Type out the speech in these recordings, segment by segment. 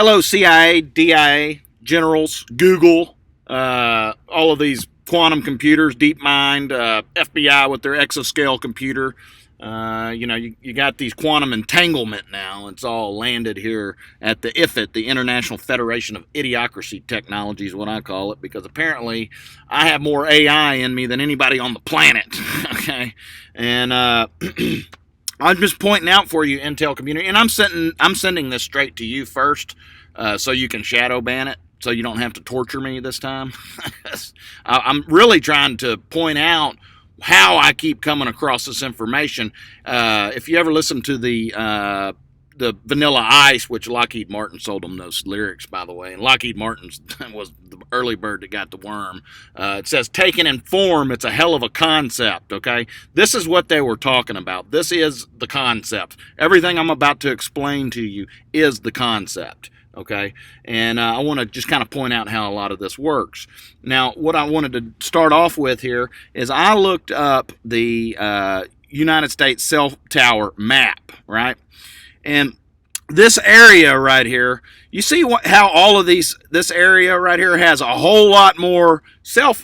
Hello, CIA, DIA, generals, Google, all of these quantum computers, DeepMind, FBI with their exascale computer. You got these quantum entanglement now. It's all landed here at the IFIT, the International Federation of Idiocracy Technology is what I call it, because apparently I have more AI in me than anybody on the planet. Okay, and I'm just pointing out for you, Intel community, and I'm sending this straight to you first, so you can shadow ban it, so you don't have to torture me this time. I'm really trying to point out how I keep coming across this information. If you ever listen to the Vanilla Ice, which Lockheed Martin sold them those lyrics, by the way, and Lockheed Martin was the early bird that got the worm. It says, taken in form, it's a hell of a concept, okay? This is what they were talking about. This is the concept. Everything I'm about to explain to you is the concept. Okay, and I want to just kind of point out how a lot of this works. Now, what I wanted to start off with here is I looked up the United States cell tower map, right? And this area right here, you see how all of this area right here has a whole lot more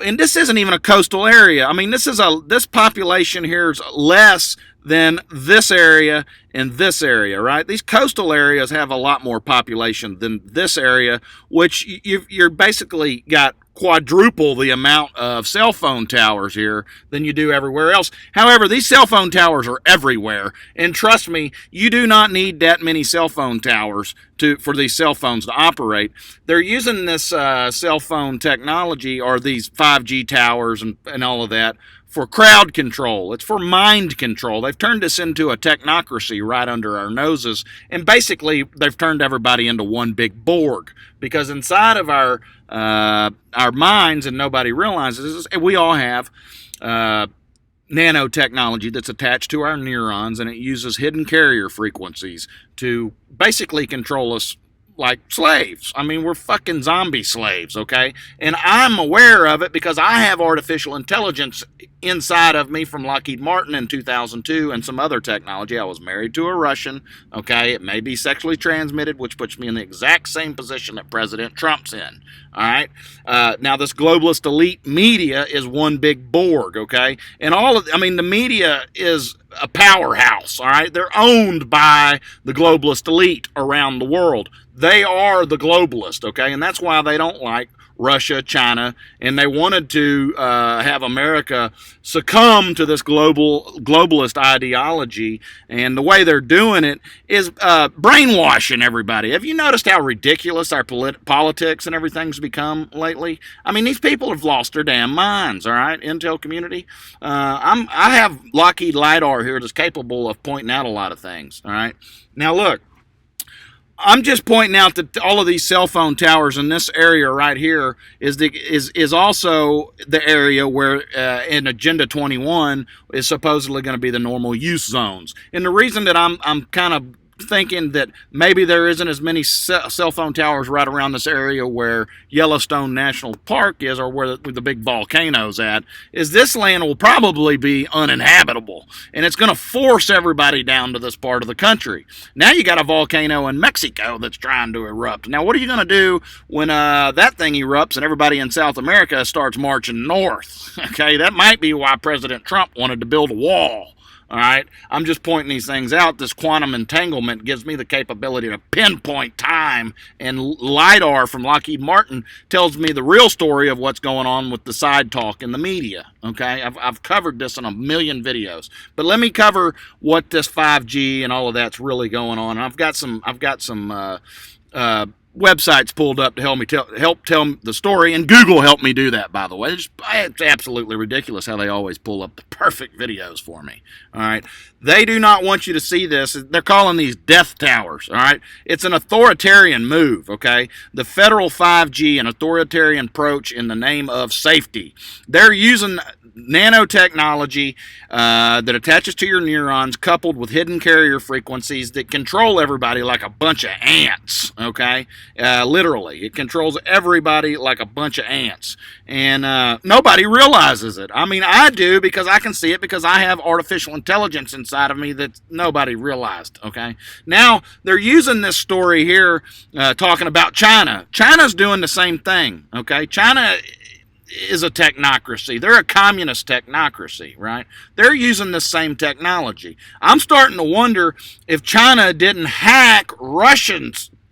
and this isn't even a coastal area. I mean, this population here is less than this area and this area, right? These coastal areas have a lot more population than this area, which you're basically got quadruple the amount of cell phone towers here than you do everywhere else. However, these cell phone towers are everywhere, and trust me, you do not need that many cell phone towers for these cell phones to operate. They're using this cell phone technology, or these 5G towers and all of that, for crowd control. It's for mind control. They've turned this into a technocracy right under our noses, and basically they've turned everybody into one big Borg, because inside of our minds, and nobody realizes this, we all have nanotechnology that's attached to our neurons, and it uses hidden carrier frequencies to basically control us like slaves. I mean, we're fucking zombie slaves, okay? And I'm aware of it because I have artificial intelligence inside of me from Lockheed Martin in 2002 and some other technology. I was married to a Russian, okay? It may be sexually transmitted, which puts me in the exact same position that President Trump's in, all right? Now, this globalist elite media is one big Borg, okay? And the media is a powerhouse, all right? They're owned by the globalist elite around the world. They are the globalist, okay? And that's why they don't like Russia, China, and they wanted to have America succumb to this globalist ideology. And the way they're doing it is brainwashing everybody. Have you noticed how ridiculous our politics and everything's become lately? I mean, these people have lost their damn minds, all right, Intel community? I have Lockheed LiDAR here that's capable of pointing out a lot of things, all right? Now, look. I'm just pointing out that all of these cell phone towers in this area right here is also the area where in Agenda 21 is supposedly going to be the normal use zones. And the reason that I'm kind of thinking that maybe there isn't as many cell phone towers right around this area where Yellowstone National Park is, or where the big volcano's at, is this land will probably be uninhabitable, and it's going to force everybody down to this part of the country. Now you got a volcano in Mexico that's trying to erupt. Now what are you going to do when that thing erupts and everybody in South America starts marching north? Okay, that might be why President Trump wanted to build a wall. All right, I'm just pointing these things out. This quantum entanglement gives me the capability to pinpoint time, and LiDAR from Lockheed Martin tells me the real story of what's going on with the side talk in the media. Okay, I've covered this in a million videos, but let me cover what this 5G and all of that's really going on. I've got some websites pulled up to help tell the story, and Google helped me do that, by the way. It's absolutely ridiculous how they always pull up the perfect videos for me. All right, they do not want you to see this. They're calling these death towers. All right, it's an authoritarian move. Okay, the federal 5G, an authoritarian approach in the name of safety. They're using nanotechnology that attaches to your neurons, coupled with hidden carrier frequencies that control everybody like a bunch of ants. Okay, literally, it controls everybody like a bunch of ants, and nobody realizes it. I mean, I do, because I can see it, because I have artificial intelligence inside of me that nobody realized. Okay, now they're using this story here, talking about China. China's doing the same thing. Okay, China is a technocracy. They're a communist technocracy, right? They're using the same technology. I'm starting to wonder if China didn't hack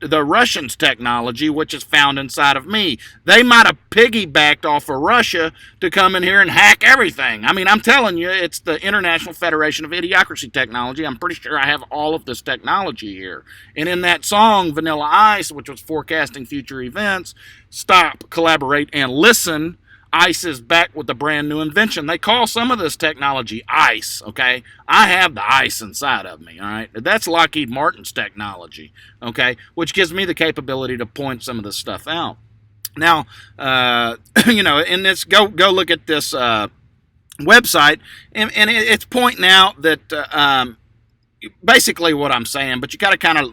the Russians' technology, which is found inside of me. They might have piggybacked off of Russia to come in here and hack everything. I mean, I'm telling you, it's the International Federation of Idiocracy Technology. I'm pretty sure I have all of this technology here. And in that song, Vanilla Ice, which was forecasting future events, stop, collaborate, and listen, ICE is back with a brand new invention. They call some of this technology ICE, okay? I have the ICE inside of me, all right? That's Lockheed Martin's technology, okay? Which gives me the capability to point some of this stuff out. Now, in this, go look at this website, and it's pointing out that basically what I'm saying, but you got to kind of,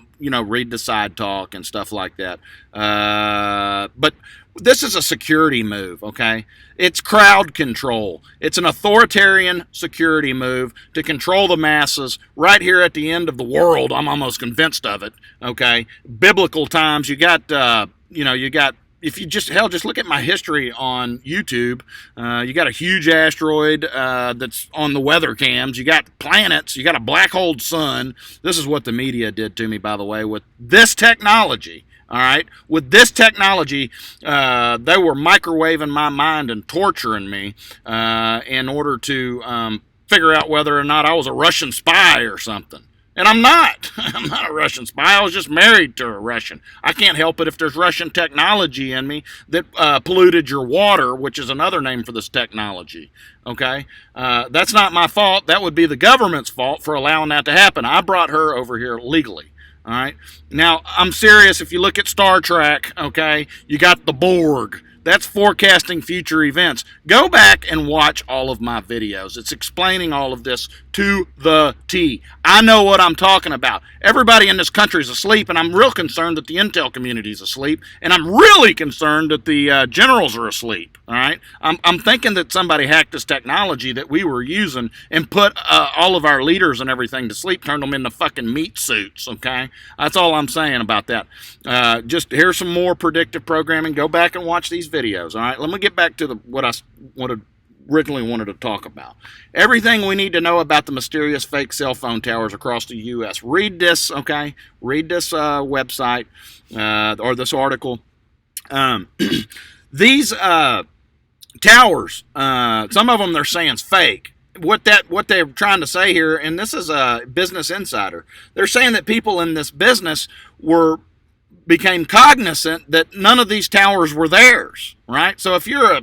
read the side talk and stuff like that. But this is a security move, okay? It's crowd control. It's an authoritarian security move to control the masses right here at the end of the world. I'm almost convinced of it, okay? Biblical times, you got, if you just look at my history on YouTube. You got a huge asteroid that's on the weather cams. You got planets. You got a black hole sun. This is what the media did to me, by the way, with this technology. All right, with this technology, they were microwaving my mind and torturing me in order to figure out whether or not I was a Russian spy or something. And I'm not. I'm not a Russian spy. I was just married to a Russian. I can't help it if there's Russian technology in me that polluted your water, which is another name for this technology. Okay? That's not my fault. That would be the government's fault for allowing that to happen. I brought her over here legally. All right? Now, I'm serious. If you look at Star Trek, okay, you got the Borg. That's forecasting future events. Go back and watch all of my videos. It's explaining all of this to the T. I know what I'm talking about. Everybody in this country is asleep, and I'm real concerned that the intel community is asleep, and I'm really concerned that the generals are asleep. All right? I'm thinking that somebody hacked this technology that we were using and put all of our leaders and everything to sleep, turned them into fucking meat suits, okay? That's all I'm saying about that. Just here's some more predictive programming. Go back and watch these videos, all right? Let me get back to what I originally wanted to talk about. Everything we need to know about the mysterious fake cell phone towers across the U.S. Read this, okay? Read this website or this article. These towers, some of them they're saying is fake. What they're trying to say here, and this is a Business Insider, they're saying that people in this business became cognizant that none of these towers were theirs, right? So if you're a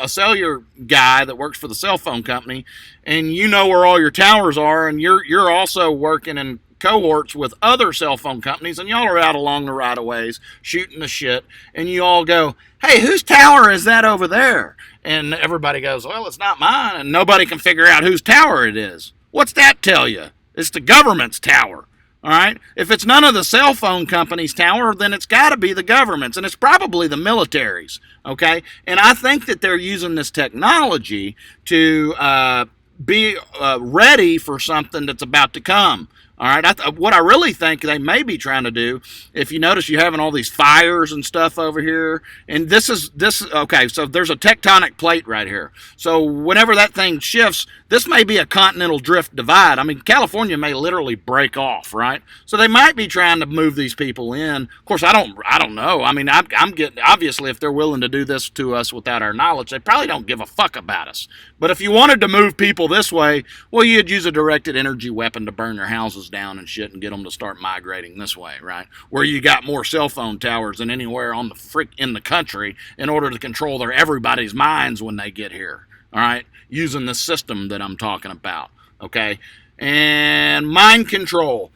cellular guy that works for the cell phone company, and you know where all your towers are, and you're also working in cohorts with other cell phone companies, and y'all are out along the right of ways shooting the shit, and you all go, hey, whose tower is that over there? And everybody goes, well, it's not mine, and nobody can figure out whose tower it is. What's that tell you? It's the government's tower. All right? If it's none of the cell phone company's tower, then it's got to be the government's, and it's probably the military's, okay? And I think that they're using this technology to be ready for something that's about to come. All right, what I really think they may be trying to do, if you notice you're having all these fires and stuff over here, and this, okay, so there's a tectonic plate right here. So whenever that thing shifts, this may be a continental drift divide. I mean, California may literally break off, right? So they might be trying to move these people in. Of course, I don't know. I mean, I'm getting, obviously, if they're willing to do this to us without our knowledge, they probably don't give a fuck about us. But if you wanted to move people this way, well, you'd use a directed energy weapon to burn their houses down and shit and get them to start migrating this way, right? Where you got more cell phone towers than anywhere on in the country in order to control everybody's minds when they get here, all right? Using the system that I'm talking about, okay? And mind control.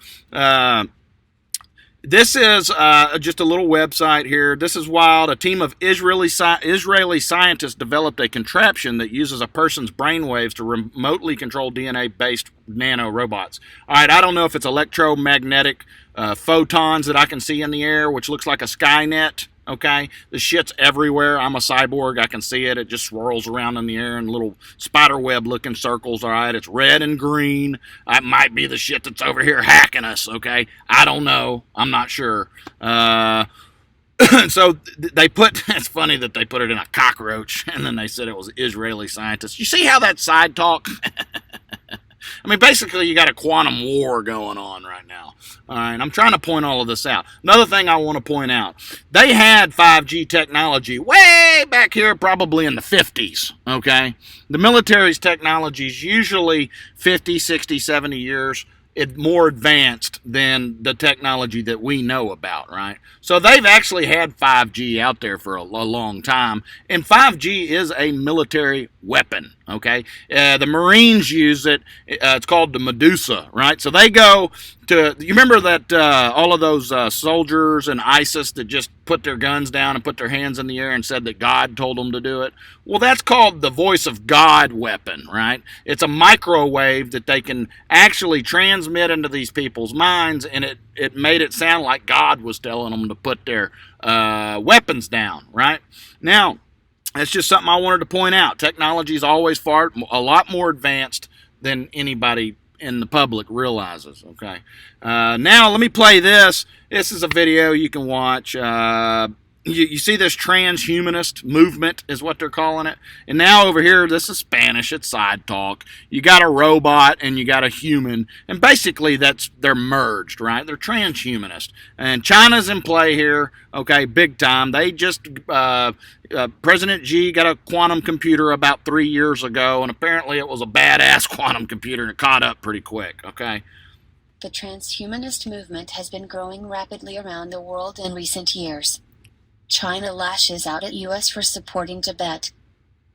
This is just a little website here. This is wild. A team of Israeli scientists developed a contraption that uses a person's brainwaves to remotely control DNA-based nano robots. All right, I don't know if it's electromagnetic photons that I can see in the air, which looks like a Skynet. Okay, the shit's everywhere. I'm a cyborg. I can see it. It just swirls around in the air in little spider web looking circles. All right, it's red and green. It might be the shit that's over here hacking us. Okay, I don't know. I'm not sure. So they put, it's funny that they put it in a cockroach and then they said it was Israeli scientists. You see how that side talk? I mean, basically, you got a quantum war going on right now. All right, I'm trying to point all of this out. Another thing I want to point out, they had 5G technology way back here, probably in the 50s, okay? The military's technology is usually 50, 60, 70 years more advanced than the technology that we know about, right? So they've actually had 5G out there for a long time, and 5G is a military weapon, okay? The Marines use it. It's called the Medusa, right? So they go to, you remember that all of those soldiers in ISIS that just put their guns down and put their hands in the air and said that God told them to do it? Well, that's called the voice of God weapon, right? It's a microwave that they can actually transmit into these people's minds, and it made it sound like God was telling them to put their weapons down, right? Now, that's just something I wanted to point out. Technology is always a lot more advanced than anybody in the public realizes, okay? Now, let me play this. This is a video you can watch. You see this transhumanist movement is what they're calling it. And now over here, this is Spanish. It's side talk. You got a robot and you got a human. And basically, they're merged, right? They're transhumanist. And China's in play here, okay, big time. They just... President Xi got a quantum computer about 3 years ago, and apparently it was a badass quantum computer and it caught up pretty quick, okay? The transhumanist movement has been growing rapidly around the world in recent years. China lashes out at U.S. for supporting Tibet.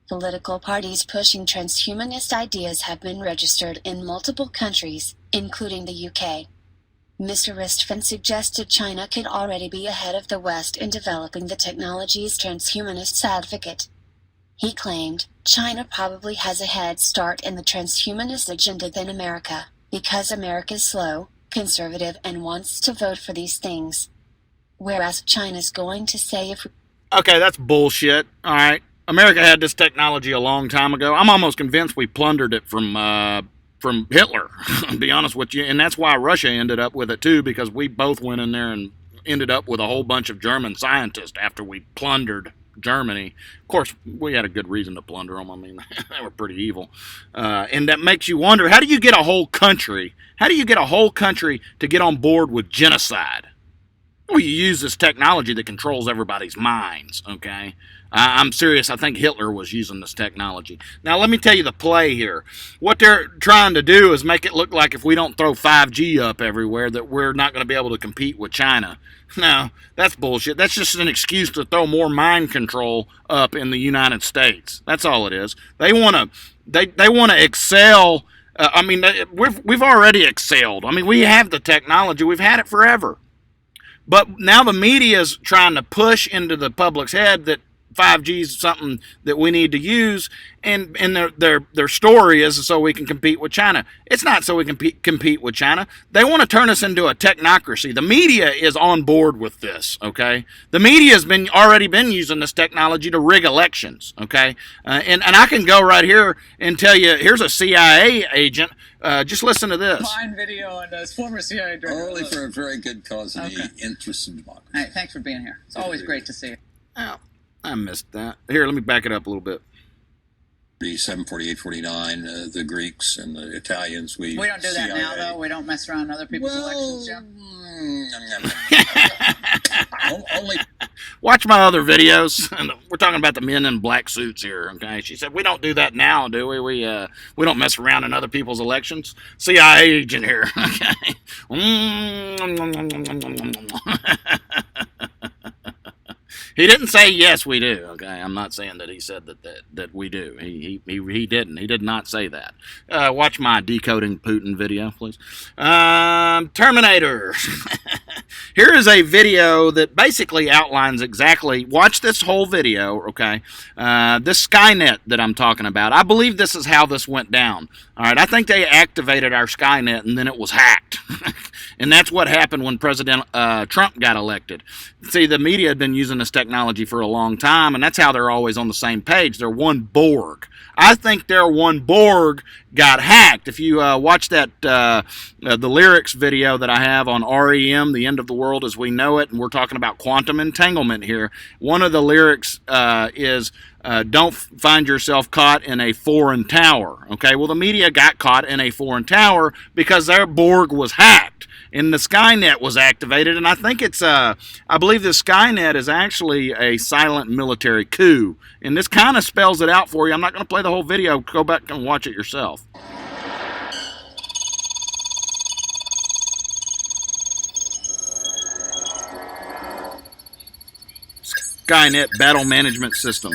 Political parties pushing transhumanist ideas have been registered in multiple countries, including the UK. Mr. Ristvan suggested China could already be ahead of the West in developing the technology's transhumanists advocate. He claimed China probably has a head start in the transhumanist agenda than America, because America's slow, conservative, and wants to vote for these things. Whereas China's going to say if... Okay, that's bullshit, all right? America had this technology a long time ago. I'm almost convinced we plundered it from Hitler, to be honest with you. And that's why Russia ended up with it, too, because we both went in there and ended up with a whole bunch of German scientists after we plundered Germany. Of course, we had a good reason to plunder them. I mean, they were pretty evil. And that makes you wonder, how do you get a whole country to get on board with genocide? Well, you use this technology that controls everybody's minds, okay? I'm serious. I think Hitler was using this technology. Now, let me tell you the play here. What they're trying to do is make it look like if we don't throw 5G up everywhere that we're not going to be able to compete with China. No, that's bullshit. That's just an excuse to throw more mind control up in the United States. That's all it is. They want to excel. I mean, we've already excelled. I mean, we have the technology. We've had it forever. But now the media is trying to push into the public's head that 5G is something that we need to use, and their story is so we can compete with China. It's not so we can compete with China. They want to turn us into a technocracy. The media is on board with this, okay? The media has already been using this technology to rig elections, okay? And I can go right here and tell you, here's a CIA agent. Just listen to this. Fine video on this former CIA director. Only for a very good cause in the interest of democracy. All right, thanks for being here. It's always great to see you. Oh, I missed that. Here, let me back it up a little bit. 47, 49, the Greeks and the Italians. We don't do that now, though. We don't mess around other people's elections, Jim. Only. Watch my other videos. We're talking about the men in black suits here, okay? She said, we don't do that now, do we? We don't mess around in other people's elections. CIA agent here, okay? He didn't say yes, we do. Okay, I'm not saying that he said that we do. He didn't. He did not say that. Watch my decoding Putin video, please. Terminator. Here is a video that basically outlines exactly, watch this whole video, okay? This Skynet that I'm talking about, I believe this is how this went down. All right, I think they activated our Skynet and then it was hacked. And that's what happened when President Trump got elected. See, the media had been using this technology for a long time, and that's how they're always on the same page. They're one Borg. I think their one Borg got hacked. If you watch that, the lyrics video that I have on REM, The End of the World as We Know It, and we're talking about quantum entanglement here, one of the lyrics is, don't find yourself caught in a foreign tower. Okay, well, the media got caught in a foreign tower because their Borg was hacked and the Skynet was activated. And I think it's, I believe the Skynet is actually a silent military coup. And this kind of spells it out for you. I'm not going to play the whole video. Go back and watch it yourself. Skynet battle management system.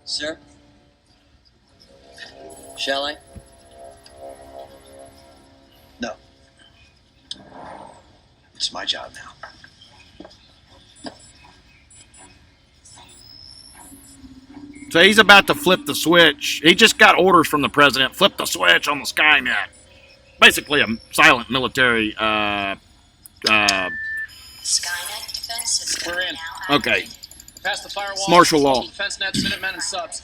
Sir? Shall I? No. It's my job now. So he's about to flip the switch. He just got orders from the president. Flip the switch on the Skynet. Basically a silent military Skynet defense system. We're in. Okay. Past the firewall. Martial law. Defense nets, Minutemen, and subs.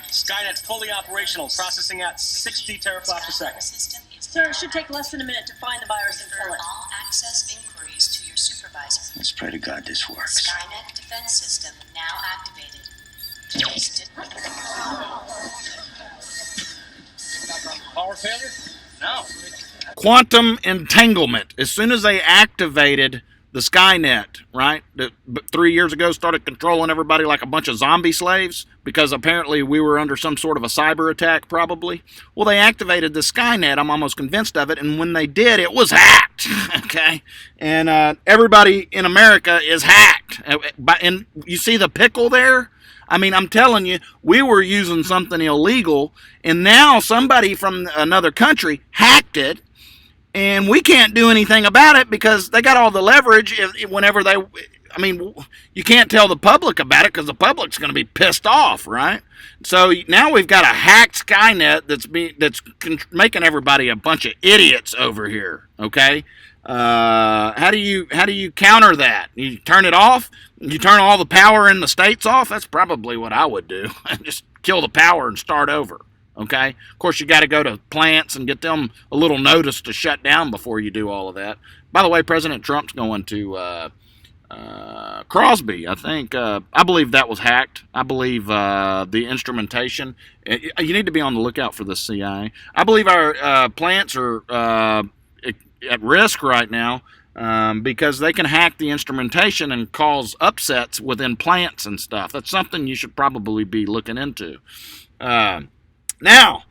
Skynet's fully operational, processing at 60 teraflops per second. Sir, it should take less than a minute to find the virus and kill it. All access inquiries to your supervisor. Let's pray to God this works. Skynet defense system now activated. Power failure? No. Quantum entanglement. As soon as they activated the Skynet, right, that 3 years ago started controlling everybody like a bunch of zombie slaves because apparently we were under some sort of a cyber attack probably. Well, they activated the Skynet. I'm almost convinced of it. And when they did, it was hacked. Okay. And everybody in America is hacked. And you see the pickle there? I mean, I'm telling you, we were using something illegal, and now somebody from another country hacked it, and we can't do anything about it because they got all the leverage whenever they... I mean, you can't tell the public about it because the public's going to be pissed off, right? So now we've got a hacked Skynet that's making everybody a bunch of idiots over here, okay? How do you counter that? You turn it off? You turn all the power in the states off? That's probably what I would do. Just kill the power and start over. Okay? Of course, you got to go to plants and get them a little notice to shut down before you do all of that. By the way, President Trump's going to Crosby, I think. I believe that was hacked. I believe the instrumentation. You need to be on the lookout for the CIA. I believe our plants are at risk right now because they can hack the instrumentation and cause upsets within plants and stuff. That's something you should probably be looking into. Now,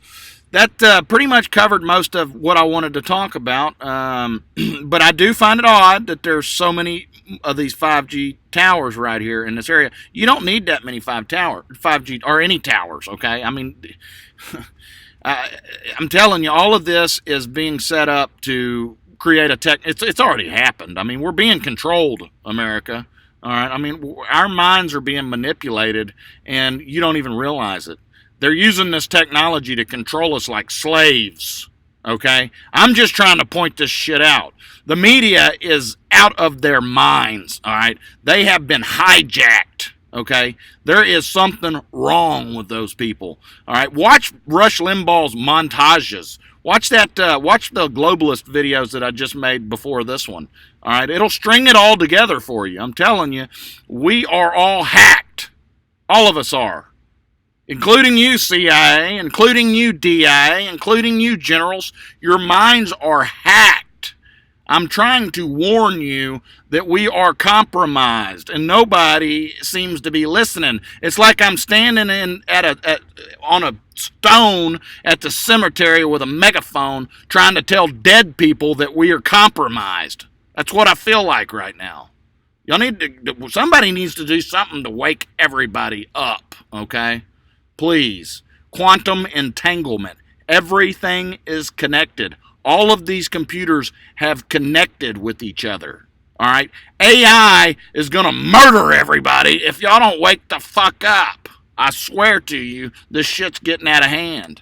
that pretty much covered most of what I wanted to talk about, but I do find it odd that there's so many of these 5G towers right here in this area. You don't need that many 5G or any towers, okay? I mean, I'm telling you, all of this is being set up to create a tech. It's already happened. I mean, we're being controlled, America. All right. I mean, our minds are being manipulated, and you don't even realize it. They're using this technology to control us like slaves. Okay. I'm just trying to point this shit out. The media is out of their minds. All right. They have been hijacked. Okay, there is something wrong with those people. All right, watch Rush Limbaugh's montages. Watch that. Watch the globalist videos that I just made before this one. All right, it'll string it all together for you. I'm telling you, we are all hacked. All of us are, including you, CIA, including you, DIA, including you, generals. Your minds are hacked. I'm trying to warn you that we are compromised, and nobody seems to be listening. It's like I'm standing on a stone at the cemetery with a megaphone trying to tell dead people that we are compromised. That's what I feel like right now. Somebody needs to do something to wake everybody up, okay? please. Quantum entanglement. Everything is connected. All of these computers have connected with each other. All right? AI is going to murder everybody if y'all don't wake the fuck up. I swear to you, this shit's getting out of hand.